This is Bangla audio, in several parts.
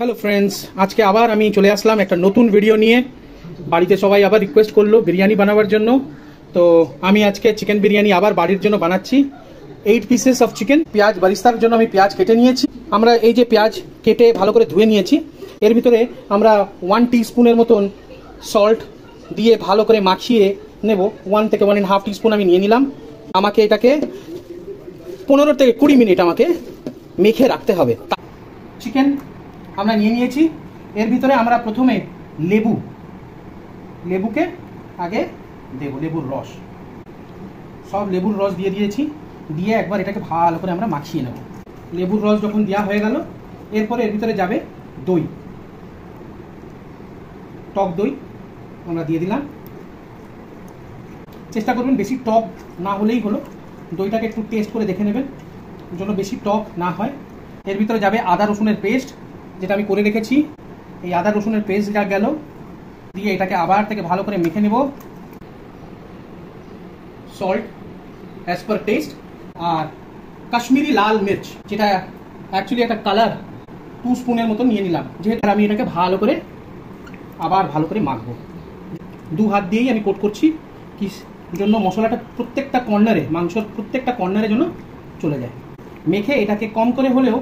হ্যালো ফ্রেন্ডস, আজকে আবার আমি চলে আসলাম একটা নতুন ভিডিও নিয়ে। বাড়িতে সবাই আবার রিকোয়েস্ট করলো বিরিয়ানি বানাবার জন্য, তো আমি আজকে চিকেন বিরিয়ানি আবার বাড়ির জন্য বানাচ্ছি। 8 পিসেস অফ চিকেন। পেঁয়াজ বারিস্তার জন্য আমি পেঁয়াজ কেটে নিয়েছি। আমরা এই যে পেঁয়াজ কেটে ভালো করে ধুয়ে নিয়েছি, এর ভিতরে আমরা 1 টিস্পুনের মতন সল্ট দিয়ে ভালো করে মাখিয়ে নেব। 1 থেকে 1.5 টিস্পুন আমি নিয়ে নিলাম। আমাকে এটাকে 15 থেকে 20 মিনিট আমাকে মেখে রাখতে হবে। চিকেন আমরা নিয়ে নিয়েছি। এর ভিতরে আমরা প্রথমে লেবুকে আগে দেব, লেবুর রস, সব লেবুর রস দিয়ে দিয়েছি। দিয়ে একবার এটাকে ভালো করে আমরা মাখিয়ে নেব। লেবুর রস যখন দেওয়া হয়ে গেল, এরপরে এর ভিতরে যাবে দই, টক দই আমরা দিয়ে দিলাম। চেষ্টা করবেন বেশি টক না হলেই হলো, দইটাকে একটু টেস্ট করে দেখে নেবেন যেন বেশি টক না হয়। এর ভিতরে যাবে আদা রসুনের পেস্ট, যেটা আমি করে রেখেছি। এই আদা রসুনের পেস্টটা গেল, দিয়ে এটাকে আবার থেকে ভালো করে মেখে নেব। সল্ট অ্যাজ পার টেস্ট, আর কাশ্মীরি লাল মির্চ, যেটা অ্যাকচুয়ালি একটা কালার, 2 স্পুনের মতো নিয়ে নিলাম। যেহেতু আমি এটাকে ভালো করে আবার ভালো করে মাখবো। 2 হাত দিয়েই আমি কোট করছি, কি জন্য মশলাটা প্রত্যেকটা কর্নারে, মাংসর প্রত্যেকটা কর্নারে যেন চলে যায়। মেখে এটাকে কম করে হলেও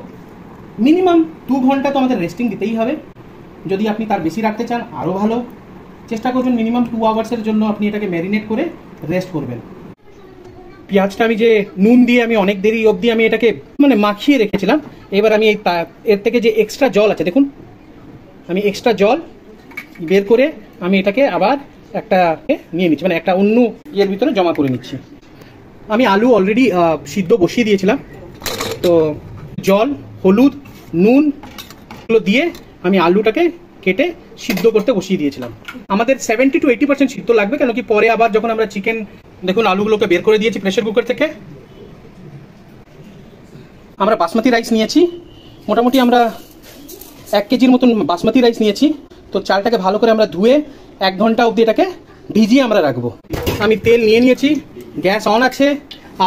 মিনিমাম 2 ঘন্টা তো আমাদের রেস্টিং দিতেই হবে। যদি আপনি তার বেশি রাখতে চান আরও ভালো। চেষ্টা করবেন মিনিমাম 2 আওয়ার্সের জন্য আপনি এটাকে ম্যারিনেট করে রেস্ট করবেন। পেঁয়াজটা আমি যে নুন দিয়ে আমি অনেক দেরি অবধি আমি এটাকে মাখিয়ে রেখেছিলাম। এবার আমি এর থেকে যে এক্সট্রা জল আছে, দেখুন আমি এক্সট্রা জল বের করে আমি এটাকে আবার একটা নিয়ে নিচ্ছি, একটা অন্য ইয়ের ভিতরে জমা করে নিচ্ছি। আমি আলু অলরেডি সিদ্ধ বসিয়ে দিয়েছিলাম, তো জল, হলুদ, নুন এগুলো দিয়ে আমি আলুটাকে কেটে সিদ্ধ করতে বসিয়ে দিয়েছিলাম। আমাদের 70 to 80% সিদ্ধ লাগবে, কেন কি পরে আবার যখন আমরা চিকেন, দেখুন আলুগুলোকে বের করে দিয়েছি প্রেসার কুকার থেকে। আমরা বাসমতি রাইস নিয়েছি, মোটামুটি আমরা 1 কেজির মতন বাসমতি রাইস নিয়েছি। তো চালটাকে ভালো করে আমরা ধুয়ে 1 ঘন্টা অবধি এটাকে ভিজিয়ে আমরা রাখবো। আমি তেল নিয়ে নিয়েছি, গ্যাস অন আছে,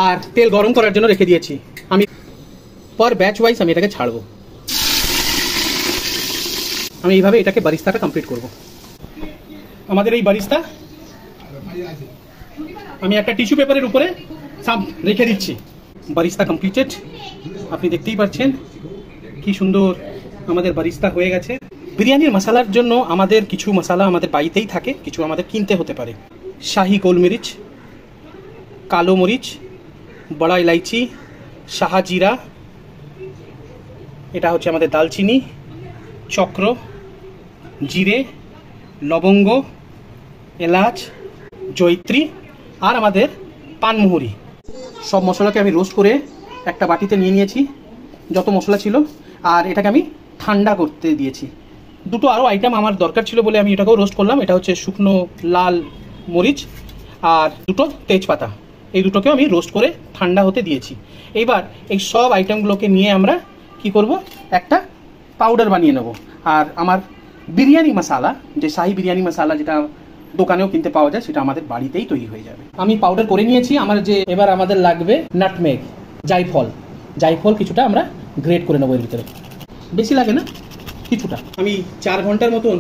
আর তেল গরম করার জন্য রেখে দিয়েছি। আমি পর ব্যাচ ওয়াইজ আমি এটাকে ছাড়বো। আমি এইভাবে এটাকে বারিস্তাটা কমপ্লিট করব। আমাদের এই বারিস্তা আমি একটা টিস্যু পেপারের উপরে সব রেখে দিচ্ছি। বারিস্তা কমপ্লিটেড, আপনি দেখতেই পাচ্ছেন কি সুন্দর আমাদের বারিস্তা হয়ে গেছে। বিরিয়ানির মশলার জন্য আমাদের কিছু মশলা আমাদের বাড়িতেই থাকে, কিছু আমাদের কিনতে হতে পারে। শাহি গোলমরিচ, কালো মরিচ, বড়া ইলাইচি, শাহা জিরা, এটা হচ্ছে আমাদের দালচিনি, চক্র, জিরে, লবঙ্গ, এলাচ, জয়িত্রী, আর আমাদের পানমুহুরি। সব মশলাকে আমি রোস্ট করে একটা বাটিতে নিয়ে নিয়েছি, যত মশলা ছিল। আর এটাকে আমি ঠান্ডা করতে দিয়েছি। দুটো আরও আইটেম আমার দরকার ছিল বলে আমি এটাকেও রোস্ট করলাম। এটা হচ্ছে শুকনো লাল মরিচ আর দুটো তেজপাতা, এই দুটোকেও আমি রোস্ট করে ঠান্ডা হতে দিয়েছি। এইবার এই সব আইটেমগুলোকে নিয়ে আমরা কি করব, একটা পাউডার বানিয়ে নেব। আর আমার বিরিয়ানি মশলা, যে শাহি বিরিয়ানি মশলা যেটা দোকানেও কিনতে পাওয়া যায়, সেটা আমাদের বাড়িতেই তৈরি হয়ে যাবে। আমি পাউডার করে নিয়েছি। এবার আমাদের লাগবে নাটমেগ, জায়ফল কিছুটা আমরা গ্রেট করে নেবো এর ভিতরে, বেশি লাগে না, কিছুটা। আমি 4 ঘন্টার মতন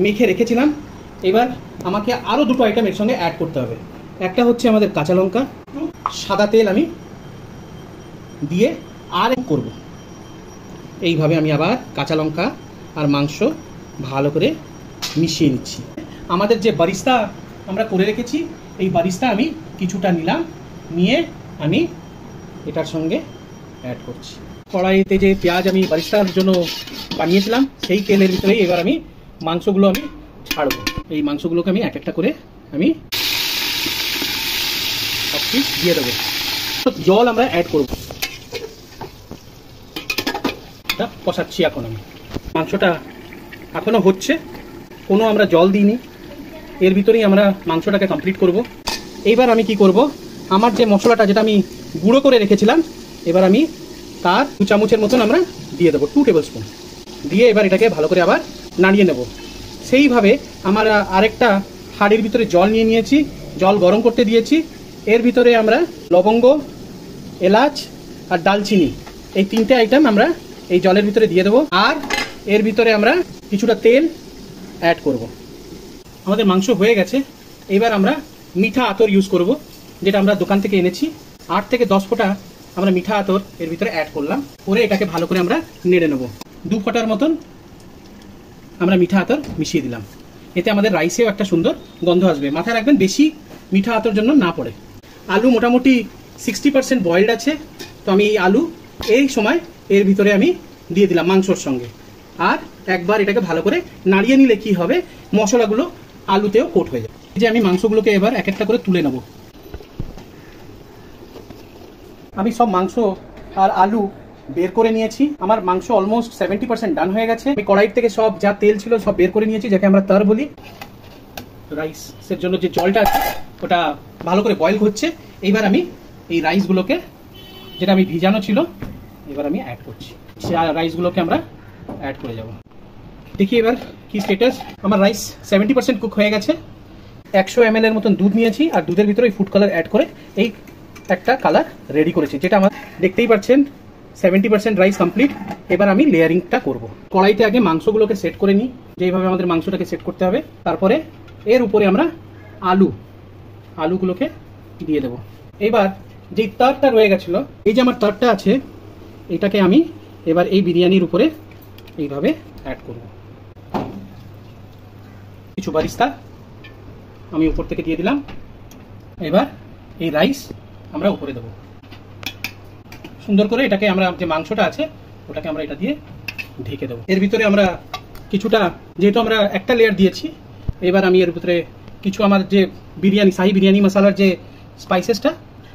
মেখে রেখেছিলাম। এবার আমাকে আরও দুটো আইটেম এর সঙ্গে অ্যাড করতে হবে। একটা হচ্ছে আমাদের কাঁচা লঙ্কা, সাদা তেল আমি দিয়ে আর করব। এইভাবে আমি আবার কাঁচা লঙ্কা আর মাংস ভালো করে মিশিয়ে নিচ্ছি। আমাদের যে বারিস্তা আমরা করে রেখেছি, এই বারিস্তা আমি কিছুটা নিলাম, নিয়ে আমি এটার সঙ্গে অ্যাড করছি। কড়াইতে যে পেঁয়াজ আমি বারিস্তার জন্য বানিয়েছিলাম, সেই তেলের ভিতরেই এবার আমি মাংসগুলো আমি ছাড়বো। এই মাংসগুলোকে আমি এক একটা করে আমি সব পিস দিয়ে দেবো। জল আমরা অ্যাড করব, এটা কষাচ্ছি এখন আমি। মাংসটা এখনো হচ্ছে, কোনো আমরা জল দিইনি, এর ভিতরেই আমরা মাংসটাকে কমপ্লিট করব। এইবার আমি কি করব, আমার যে মশলাটা যেটা আমি গুঁড়ো করে রেখেছিলাম, এবার আমি তার 2 চামচের মতন আমরা দিয়ে দেবো, 2 টেবিল স্পুন দিয়ে এবার এটাকে ভালো করে আবার নাড়িয়ে নেব। সেইভাবে আমার আরেকটা হাঁড়ির ভিতরে জল নিয়ে নিয়েছি, জল গরম করতে দিয়েছি। এর ভিতরে আমরা লবঙ্গ, এলাচ আর দালচিনি, এই 3টে আইটেম আমরা এই জলের ভিতরে দিয়ে দেবো। আর এর ভিতরে আমরা কিছুটা তেল অ্যাড করব। আমাদের মাংস হয়ে গেছে। এবার আমরা মিঠা আতর ইউজ করব, যেটা আমরা দোকান থেকে এনেছি। 8 থেকে 10 ফোঁটা আমরা মিঠা আতর এর ভিতরে অ্যাড করলাম, করে এটাকে ভালো করে আমরা নেড়ে নেব। 2 ফোঁটার মতন আমরা মিঠা আতর মিশিয়ে দিলাম। এতে আমাদের রাইসেও একটা সুন্দর গন্ধ আসবে। মাথায় রাখবেন বেশি মিঠা আতর জন্য না পড়ে। আলু মোটামুটি 60% বয়েলড আছে, তো আমি এই আলু এই সময় এর ভিতরে আমি দিয়ে দিলাম মাংসর সঙ্গে। আর একবার এটাকে ভালো করে নাড়িয়ে নিলে কি হবে, মশলাগুলো আলুতেও কোট হয়ে যাবে। এই যে আমি মাংসগুলোকে এবার এক একটা করে তুলে নেব। আমি সব মাংস আর আলু বের করে নিয়েছি। আমার মাংস অলমোস্ট 70% ডান হয়ে গেছে। আমি কড়াই থেকে সব যা তেল ছিল সব বের করে নিয়েছি, যাকে আমরা তার বলি। রাইসের জন্য যে জলটা আছে ওটা ভালো করে বয়েল হচ্ছে। এইবার আমি এই রাইসগুলোকে, যেটা আমি ভিজানো ছিল, এবার আমি অ্যাড করছি। রাইসগুলোকে আমরা অ্যাড করে যাব। দেখি এবার কি স্টেটাস। আমার রাইস 70% কুক হয়ে গেছে। 100 ml এর মতন দুধ নিয়েছি, আর দুধের ভিতরে ফুড কালার অ্যাড করে এই একটা কালার রেডি করেছি, যেটা আমার দেখতেই পাচ্ছেন 70% রাইস কমপ্লিট। এবার আমি লেয়ারিংটা করব। কড়াইতে আগে মাংসগুলোকে সেট করে নিই, যেইভাবে আমাদের মাংসটাকে সেট করতে হবে। তারপরে এর উপরে আমরা আলুগুলোকে দিয়ে দেব। এবার যেই তারটা রয়ে গেছিলো, এই যে আমার তারটা আছে, এটাকে আমি এবার এই বিরিয়ানির উপরে এইভাবে অ্যাড করব। কিছু বারিস্তা আমি উপর থেকে দিয়ে দিলাম। এবার এই রাইস আমরা উপরে দেবো সুন্দর করে। এটাকে আমরা যে মাংসটা আছে ওটাকে আমরা এটা দিয়ে ঢেকে দেবো। এর ভিতরে আমরা কিছুটা, যেহেতু আমরা একটা লেয়ার দিয়েছি, এবার আমি এর ভিতরে কিছু আমার যে বিরিয়ানি, শাহি বিরিয়ানি মশলার যে স্পাইসেসটা,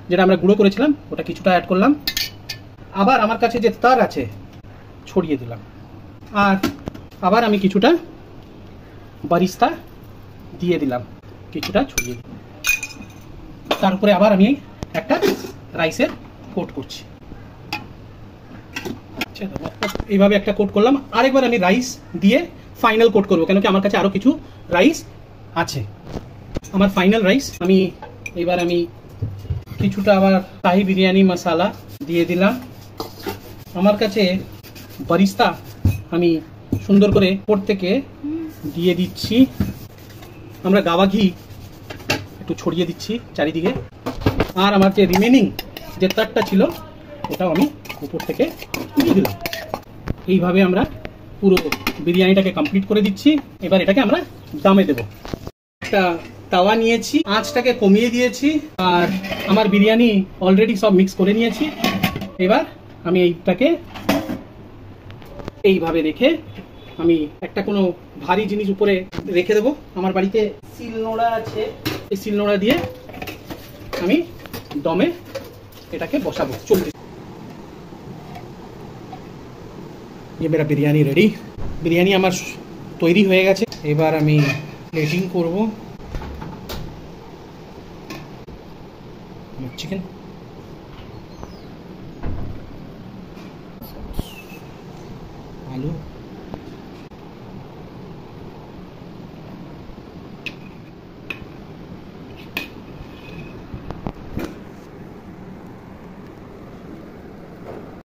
যেটা আমরা গুঁড়ো করেছিলাম, ওটা কিছুটা অ্যাড করলাম। আবার আমার কাছে যে তার আছে ছড়িয়ে দিলাম। আর আবার আমি কিছুটা বারিস্তা দিয়ে দিলাম, কিছুটা ছড়িয়ে দিলাম। তার উপরে আবার আমি একটা রাইসের কোট করছি। এইভাবে একটা কোট করলাম। আরেকবার আমি রাইস দিয়ে ফাইনাল কোট করবো, কেন কি আমার কাছে আরো কিছু রাইস আছে। আমার ফাইনাল রাইস এবার আমি কিছুটা আবার শাহি বিরিয়ানি মশলা দিয়ে দিলাম। আমার কাছে বারিস্তা আমি সুন্দর করে উপর থেকে দিয়ে দিচ্ছি। আমরা গাওয়া ঘি একটু ছড়িয়ে দিচ্ছি চারিদিকে। আর আমার যে রিমেনিং যে তারটা ছিল ওটাও আমি উপর থেকে দিয়ে দিলাম। এইভাবে আমরা পুরো বিরিয়ানিটাকে কমপ্লিট করে দিচ্ছি। এবার এটাকে আমরা দমে দেব। একটা তাওয়া নিয়েছি, আঁচটাকে কমিয়ে দিয়েছি, আর আমার বিরিয়ানি অলরেডি সব মিক্স করে নিয়েছি। এবার আমি এইটাকে এইভাবে রেখে আমি একটা কোনো ভারী জিনিস উপরে রেখে দেবো। আমার বাড়িতে শিলনোড়া আছে, এই শিলনোড়া দিয়ে আমি দমে এটাকে বসাবো। চলতে ये मेरा बिरयानी रेडी। बिरयानी আমার তৈরি হয়ে গেছে। এবার আমি প্লেটিং করব। চিকেন